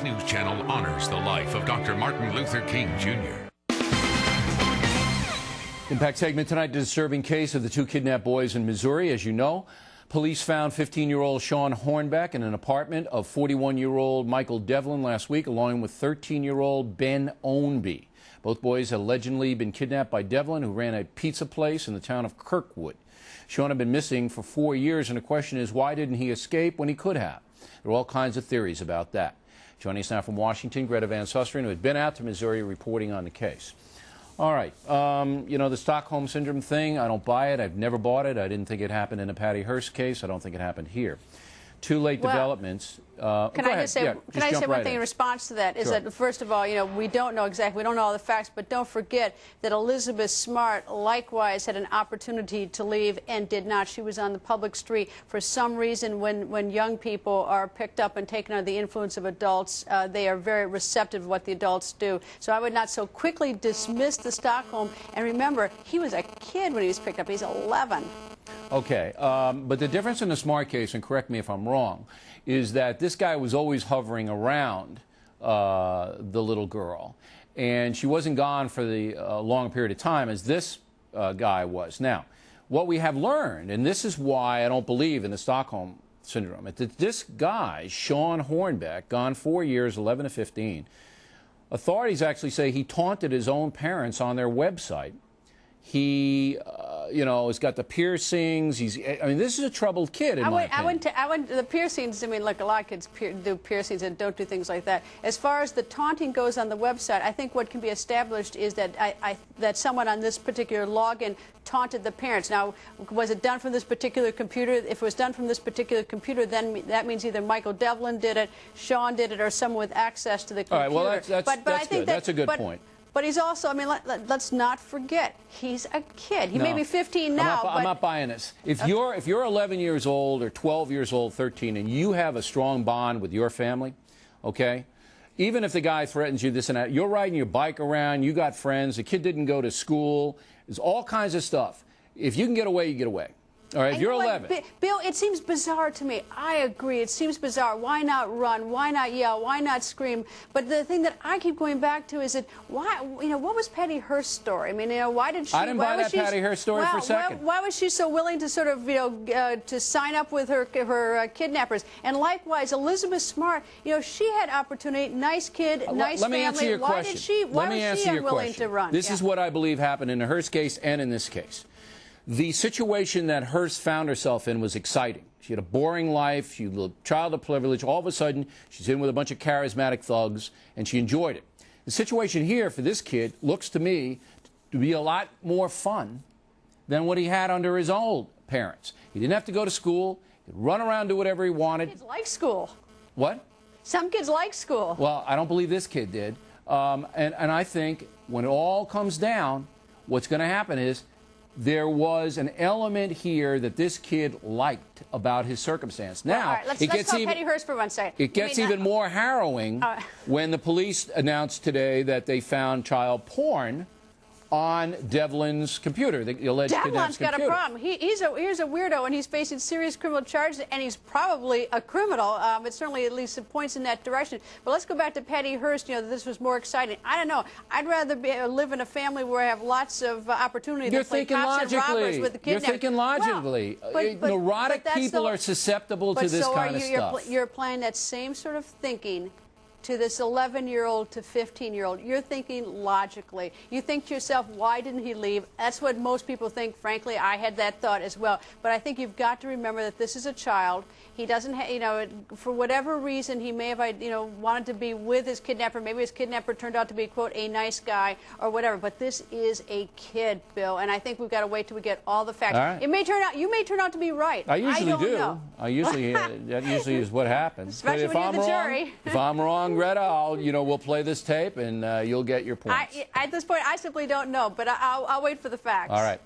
CBS News Channel honors the life of Dr. Martin Luther King, Jr. Impact segment tonight, a disturbing case of the two kidnapped boys in Missouri. As you know, police found 15-year-old Sean Hornbeck in an apartment of 41-year-old Michael Devlin last week, along with 13-year-old Ben Ownby. Both boys had allegedly been kidnapped by Devlin, who ran a pizza place in the town of Kirkwood. Sean had been missing for 4 years, and the question is, why didn't he escape when he could have? There are all kinds of theories about that. Joining us now from Washington, Greta Van Susteren, who had been out to Missouri reporting on the case. All right, you know, the Stockholm Syndrome thing, I don't buy it. I've never bought it. I didn't think it happened in the Patty Hearst case. I don't think it happened here. Two late developments. Can I just say one thing in response to that? Is Sure. that, first of all, you know, we don't know exactly, we don't know all the facts, but don't forget that Elizabeth Smart likewise had an opportunity to leave and did not. She was on the public street. For some reason, when young people are picked up and taken under the influence of adults, they are very receptive to what the adults do. So I would not so quickly dismiss the Stockholm. And remember, he was a kid when he was picked up. He's 11. Okay, but the difference in the Smart case, and correct me if I'm wrong, is that this guy was always hovering around the little girl, and she wasn't gone for the long period of time as this guy was. Now, what we have learned, and this is why I don't believe in the Stockholm Syndrome, is that this guy, Sean Hornbeck, gone 4 years, 11 to 15, authorities actually say he taunted his own parents on their website. He, you know, has got the piercings. I mean, this is a troubled kid, in my opinion. The piercings, I mean, look, a lot of kids do piercings and don't do things like that. As far as the taunting goes on the website, I think what can be established is that that someone on this particular login taunted the parents. Now, was it done from this particular computer? If it was done from this particular computer, then that means either Michael Devlin did it, Sean did it, or someone with access to the computer. All right, well, that's good. That's a good point. But he's also, I mean, let's not forget, he's a kid. He may be 15 now. I'm not buying this. If you're 11 years old or 12 years old, 13, and you have a strong bond with your family, okay, even if the guy threatens you this and that, you're riding your bike around, you got friends, the kid didn't go to school, there's all kinds of stuff. If you can get away, you get away. All right, if you're 11. Bill, it seems bizarre to me. I agree. It seems bizarre. Why not run? Why not yell? Why not scream? But the thing that I keep going back to is that why, you know, what was Patty Hearst's story? I mean, you know, why did she? I didn't buy that Patty Hearst story for a second. Why was she so willing to sort of, you know, to sign up with her kidnappers? And likewise, Elizabeth Smart, you know, she had opportunity. Nice kid, nice family. Let me answer your question. Why was she unwilling to run? This is what I believe happened in the Hearst case and in this case. The situation that Hearst found herself in was exciting. She had a boring life. She was a child of privilege. All of a sudden, she's in with a bunch of charismatic thugs, and she enjoyed it. The situation here for this kid looks to me to be a lot more fun than what he had under his old parents. He didn't have to go to school. He could run around, do whatever he wanted. Some kids like school. What? Some kids like school. Well, I don't believe this kid did. And I think when it all comes down, what's going to happen is there was an element here that this kid liked about his circumstance. Now, well, all right, let's go Patty Hearst for one second. It gets even more harrowing when the police announced today that they found child porn on Devlin's computer, the alleged kidnapped computer. Devlin's got a problem. He's a weirdo, and he's facing serious criminal charges, and he's probably a criminal. It certainly at least points in that direction. But let's go back to Patty Hearst. You know, this was more exciting. I don't know. I'd rather live in a family where I have lots of opportunity to play cops and robbers with the kidnappers. You're thinking logically. Well, neurotic people are susceptible to this kind of stuff. You're applying that same sort of thinking to this 11-year-old to 15-year-old. You're thinking logically. You think to yourself, why didn't he leave? That's what most people think. Frankly, I had that thought as well. But I think you've got to remember that this is a child. He doesn't, you know, for whatever reason, he may have, you know, wanted to be with his kidnapper. Maybe his kidnapper turned out to be, quote, a nice guy or whatever. But this is a kid, Bill, and I think we've got to wait till we get all the facts. All right. It may turn out, you may turn out to be right. I usually do. Know. That usually is what happens. Especially but when you're the jury. If I'm wrong, Greta, we'll play this tape and you'll get your points. At this point, I simply don't know, but I'll wait for the facts. All right.